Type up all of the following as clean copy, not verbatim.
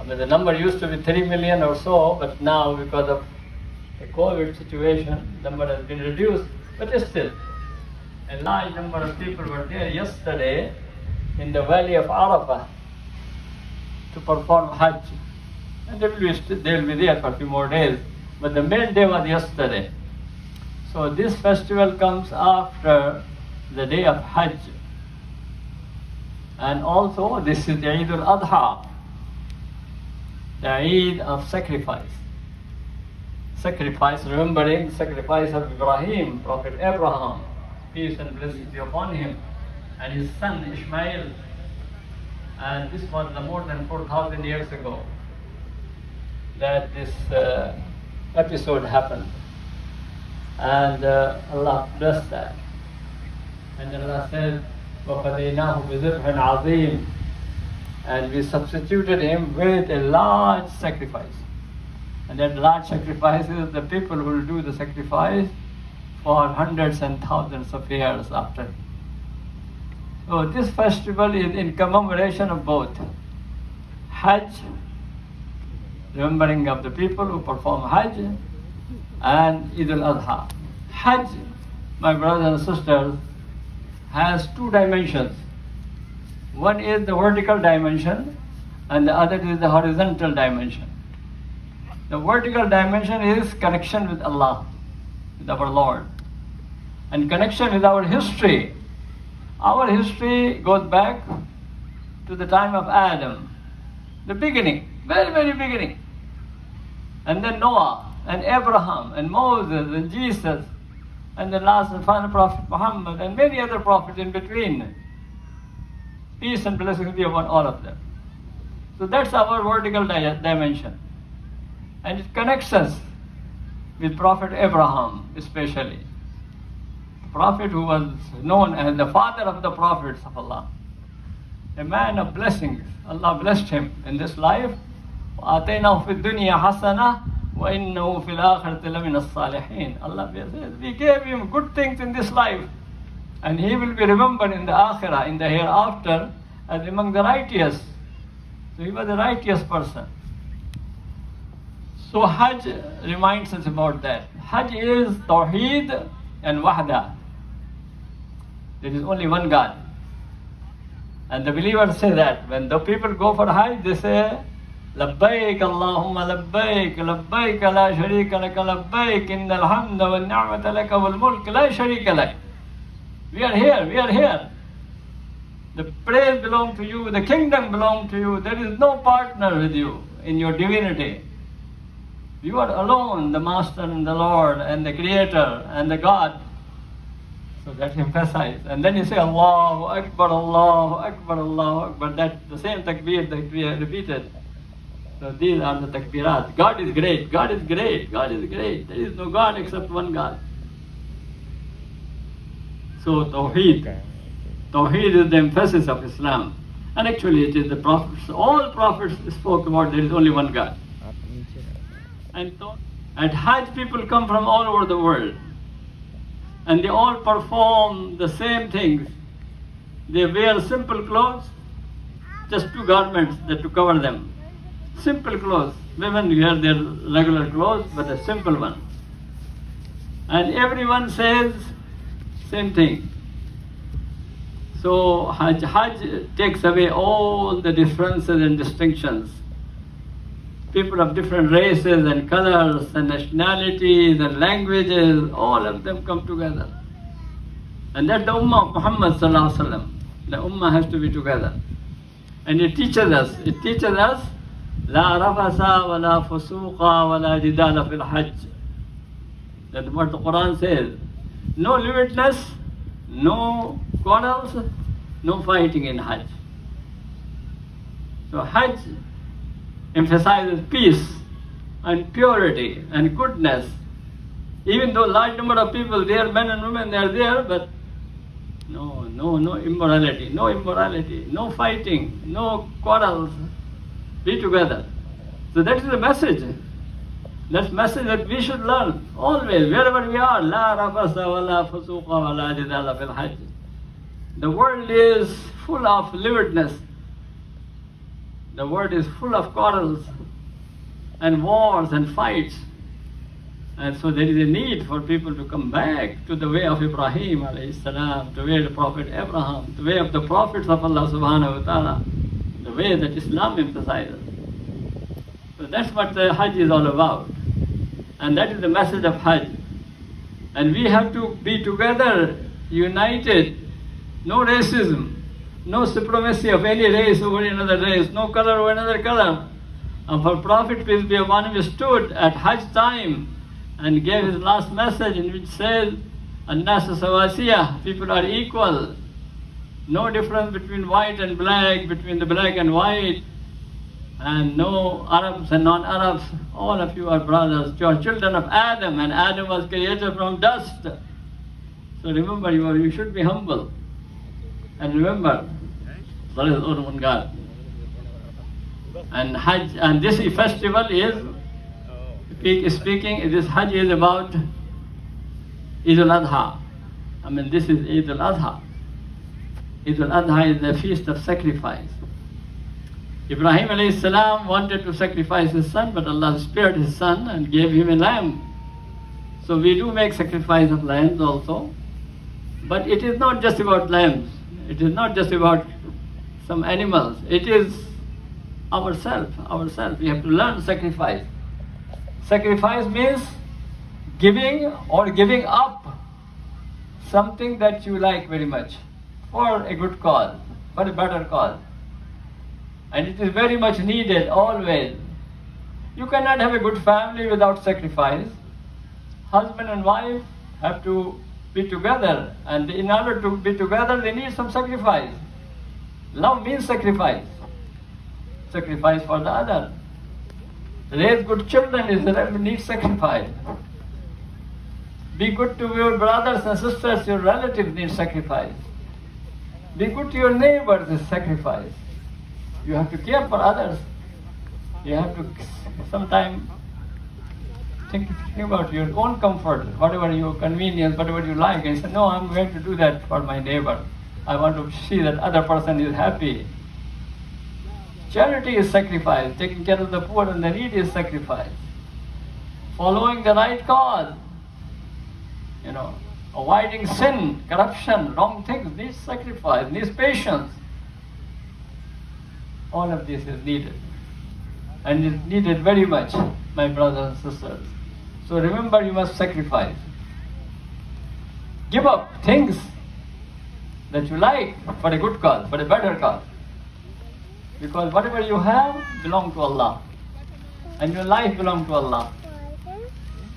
mean, the number used to be 3 million or so, but now because of the COVID situation, the number has been reduced, but still, a large number of people were there yesterday in the valley of Arafah to perform Hajj. And they will be there for a few more days, but the main day was yesterday. So this festival comes after the day of Hajj. And also this is the Eid al-Adha, the Eid of sacrifice. Sacrifice, remembering sacrifice of Ibrahim, Prophet Abraham, peace and blessings be upon him, and his son Ishmael. And this was more than 4,000 years ago that this episode happened. And Allah blessed that. And Allah said, وَفَدَيْنَاهُ بِذِبْحٍ عَظِيمٍ, and we substituted him with a large sacrifice. And that large sacrifice is the people will do the sacrifice for hundreds and thousands of years after. So this festival is in commemoration of both Hajj, remembering of the people who perform Hajj, and Eid al-Adha. Hajj, my brothers and sisters, has two dimensions. One is the vertical dimension, and the other is the horizontal dimension. The vertical dimension is connection with Allah, with our Lord, and connection with our history. Our history goes back to the time of Adam, the beginning, very, very beginning. And then Noah, and Abraham, and Moses, and Jesus, and the last and final prophet Muhammad, and many other prophets in between. Peace and blessings be upon all of them. So that's our vertical dimension. And it connects us with Prophet Abraham especially. The prophet who was known as the father of the prophets of Allah. A man of blessings. Allah blessed him in this life. وَآتَيْنَاهُ فِي الدُّنْيَا حَسَنَةً وَإِنَّهُ فِي الْآخِرَةِ لَمِنَ الصَّالِحِينَ. Allah says, we gave him good things in this life, and he will be remembered in the Akhirah, in the hereafter, as among the righteous. So he was a righteous person. So Hajj reminds us about that. Hajj is Tawheed and Wahda. There is only one God. And the believers say that. When the people go for Hajj, they say, لبيك اللهم لبيك لبيك لا شريك لك لبيك إن الحمد والنعمة لك والملك لا شريك لك. We are here, we are here. The praise belongs to you, the kingdom belongs to you. There is no partner with you in your divinity. You are alone, the Master and the Lord and the Creator and the God. So that's emphasized. And then you say Allahu Akbar, Allahu Akbar, Allahu Akbar. That's the same takbir that we have repeated. So these are the takbirat. God is great, God is great, God is great. There is no God except one God. So Tawheed. Tawheed is the emphasis of Islam. And actually it is the prophets, all prophets spoke about there is only one God. And at Hajj people come from all over the world. And they all perform the same things. They wear simple clothes, just two garments that to cover them. Simple clothes. Women wear their regular clothes, but a simple one. And everyone says same thing. So Hajj takes away all the differences and distinctions. People of different races and colors and nationalities and languages, all of them come together. And that's the Ummah of Muhammad Sallallahu Alaihi Wasallam. The Ummah has to be together. And it teaches us, لا رفث ولا فسوق ولا جدال في الحج. That's what the Quran says. No lewdness, no quarrels, no fighting in Hajj. So Hajj emphasizes peace and purity and goodness. Even though large number of people there, men and women, they are there, but no immorality, no fighting, no quarrels. Be together. So that is the message. That's the message that we should learn always, wherever we are. La rafasa wa la fusuqa wa la jidala fil hajj. The world is full of lewdness. The world is full of quarrels and wars and fights. And so there is a need for people to come back to the way of Ibrahim alayhi salam, the way of the Prophet Abraham, the way of the prophets of Allah subhanahu wa ta'ala, the way that Islam emphasizes. So that's what the Hajj is all about. And that is the message of Hajj. And we have to be together, united, no racism, no supremacy of any race over another race, no color over another color. And for Prophet, peace be upon him, stood at Hajj time and gave his last message in which says, An-nasu sawasiya, people are equal. No difference between white and black, between the black and white, and no Arabs and non-Arabs. All of you are brothers. You are children of Adam, and Adam was created from dust. So remember, you should be humble. And remember, there is only one God. And Hajj, and this festival is, speaking, this Hajj is about Eid al-Adha. I mean, this is Eid al-Adha. Eid al-Adha is the feast of sacrifice. Ibrahim alayhi salam wanted to sacrifice his son, but Allah spared his son and gave him a lamb. So we do make sacrifice of lambs also. But it is not just about lambs. It is not just about some animals. It is ourselves. We have to learn sacrifice. Sacrifice means giving or giving up something that you like very much for a good cause, for a better cause. And it is very much needed always. You cannot have a good family without sacrifice. Husband and wife have to be together, and in order to be together they need some sacrifice. Love means sacrifice. Sacrifice for the other. Raise good children needs sacrifice. Be good to your brothers and sisters, your relatives need sacrifice. Be good to your neighbors is sacrifice. You have to care for others. You have to sometimes think about your own comfort, whatever your convenience, whatever you like, and say, no, I'm going to do that for my neighbor. I want to see that other person is happy. Charity is sacrifice. Taking care of the poor and the needy is sacrifice. Following the right cause, avoiding sin, corruption, wrong things needs sacrifice, needs patience. All of this is needed, and is needed very much, my brothers and sisters. So remember, you must sacrifice. Give up things that you like for a good cause, for a better cause. Because whatever you have belongs to Allah, and your life belongs to Allah.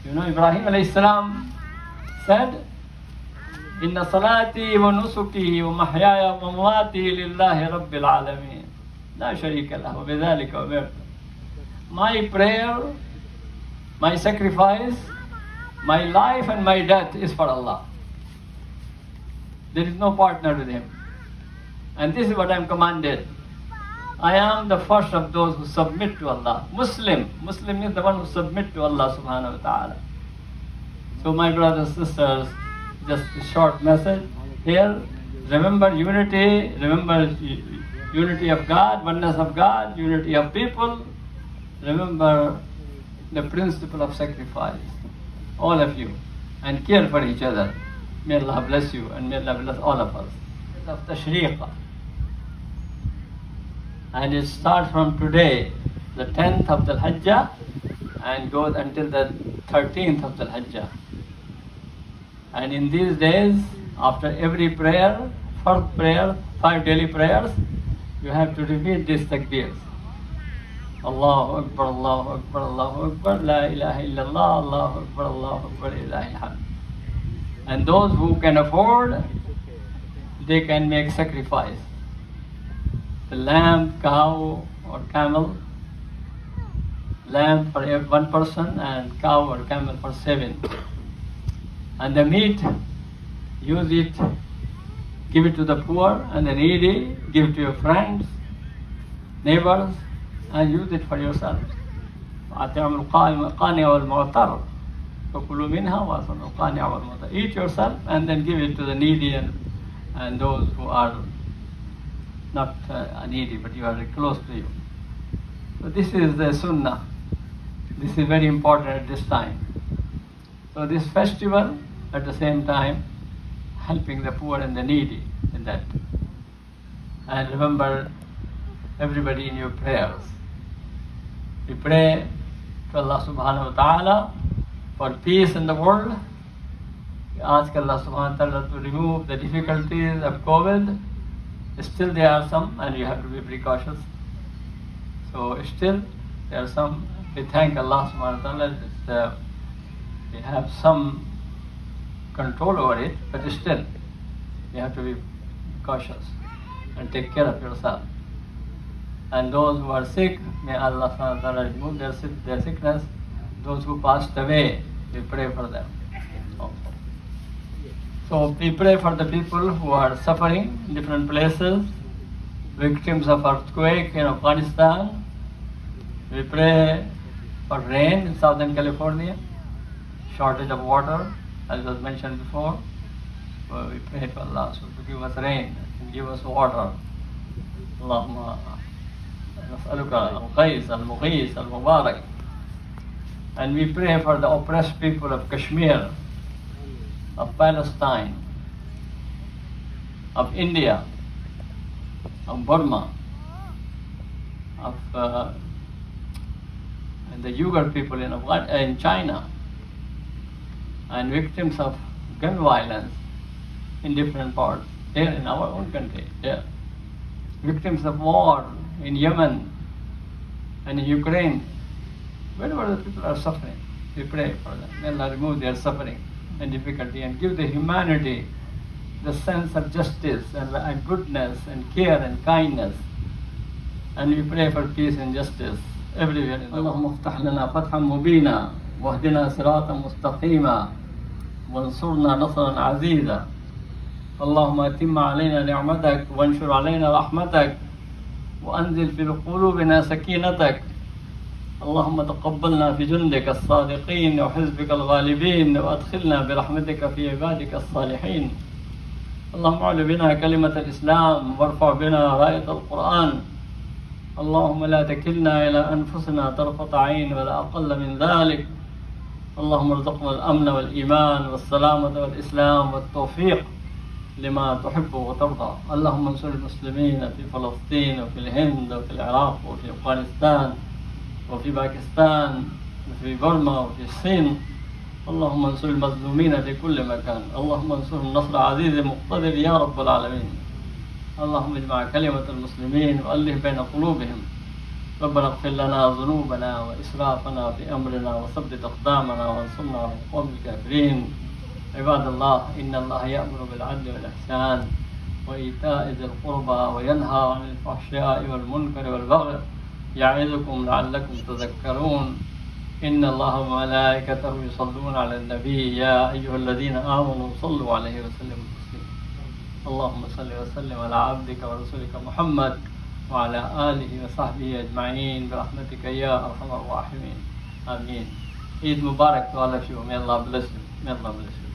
Ibrahim alayhi salam said, Inna salati wa nusuki wa mahyaya wa mamati lillahi rabbil alameen. La sharika lahu bidhalika umirtu. My prayer, my sacrifice, my life and my death is for Allah. There is no partner with Him. And this is what I am commanded. I am the first of those who submit to Allah. Muslim is the one who submit to Allah subhanahu wa ta'ala. So my brothers and sisters, just a short message here. Remember unity, unity of God, oneness of God, unity of people. Remember the principle of sacrifice, all of you, and care for each other. May Allah bless you, and may Allah bless all of us. Of Tashriq. And it starts from today, the 10th of the Hajjah, and goes until the 13th of the Hajjah. And in these days, after every prayer, first prayer, 5 daily prayers, you have to repeat these takbirs. Allahu Akbar, Allahu Akbar, Allahu Akbar, La ilaha illallah, Allahu Akbar, Allahu Akbar, Ilahi alhamd. And those who can afford, they can make sacrifice. The lamb, cow or camel, lamb for one person and cow or camel for 7. And the meat, use it, give it to the poor and the needy, give it to your friends, neighbors, and use it for yourself. Eat yourself and then give it to the needy and those who are not needy, but you are close to you. So this is the sunnah. This is very important at this time. So this festival, at the same time, helping the poor and the needy in that. And remember everybody in your prayers. We pray to Allah subhanahu wa ta'ala for peace in the world. We ask Allah subhanahu wa ta'ala to remove the difficulties of COVID. Still there are some, and you have to be precautious. So still there are some. We thank Allah subhanahu wa ta'ala that we have some control over it, but still you have to be cautious and take care of yourself. And those who are sick, may Allah subhanahu wa ta'ala remove their sickness. Those who passed away, we pray for them also. So we pray for the people who are suffering in different places, victims of earthquake in Afghanistan. We pray for rain in Southern California, shortage of water, as was mentioned before. So we pray to Allah to give us rain and give us water. Allahumma nas'aluka al-Qais, al-Mughis, al-Mubarak. And we pray for the oppressed people of Kashmir, of Palestine, of India, of Burma, of and the Uyghur people in China, and victims of gun violence in different parts, here in our own country, there. Victims of war in Yemen and in Ukraine, wherever the people are suffering, we pray for them. May Allah remove their suffering and difficulty and give the humanity the sense of justice and goodness and care and kindness. And we pray for peace and justice everywhere in the world. اللهم افتح لنا فتحا مبينا واهدنا صراطا مستقيما وانصرنا نصرا عزيزا. اللهم اتم علينا نعمتك وانشر علينا رحمتك وانزل في قلوبنا سكينتك. اللهم تقبلنا في جندك الصادقين وحزبك الغالبين وادخلنا برحمتك في عبادك الصالحين. اللهم اعل بنا كلمة الإسلام وارفع بنا راية القرآن. اللهم لا تكلنا إلى أنفسنا طرفة عين ولا أقل من ذلك. اللهم ارزقنا الأمن والإيمان والسلامة والإسلام والتوفيق لما تحب وترضى. اللهم انصر المسلمين في فلسطين وفي الهند وفي العراق وفي أفغانستان وفي باكستان وفي برما وفي الصين. اللهم انصر المظلومين في كل مكان. اللهم انصرهم نصر عزيز مقتدر يا رب العالمين. اللهم اجمع كلمة المسلمين وألف بين قلوبهم. ربنا اغفر لنا ذنوبنا وإسرافنا في أمرنا وثبت أقدامنا وانصرنا على القوم الكافرين. عباد الله، إن الله يأمر بالعدل والإحسان وإيتاء ذي القربى وينهى عن الفحشاء والمنكر والبغي يعظكم لعلكم تذكرون. إن الله وملائكته يصلون على النبي يا أيها الذين آمنوا صلوا عليه وسلموا تسليما. اللهم صل وسلم على عبدك ورسولك محمد وعلى آله وصحبه أجمعين برحمتك يا أرحم الراحمين. آمين. Eid Mubarak to all of you. May Allah bless you. May Allah bless you.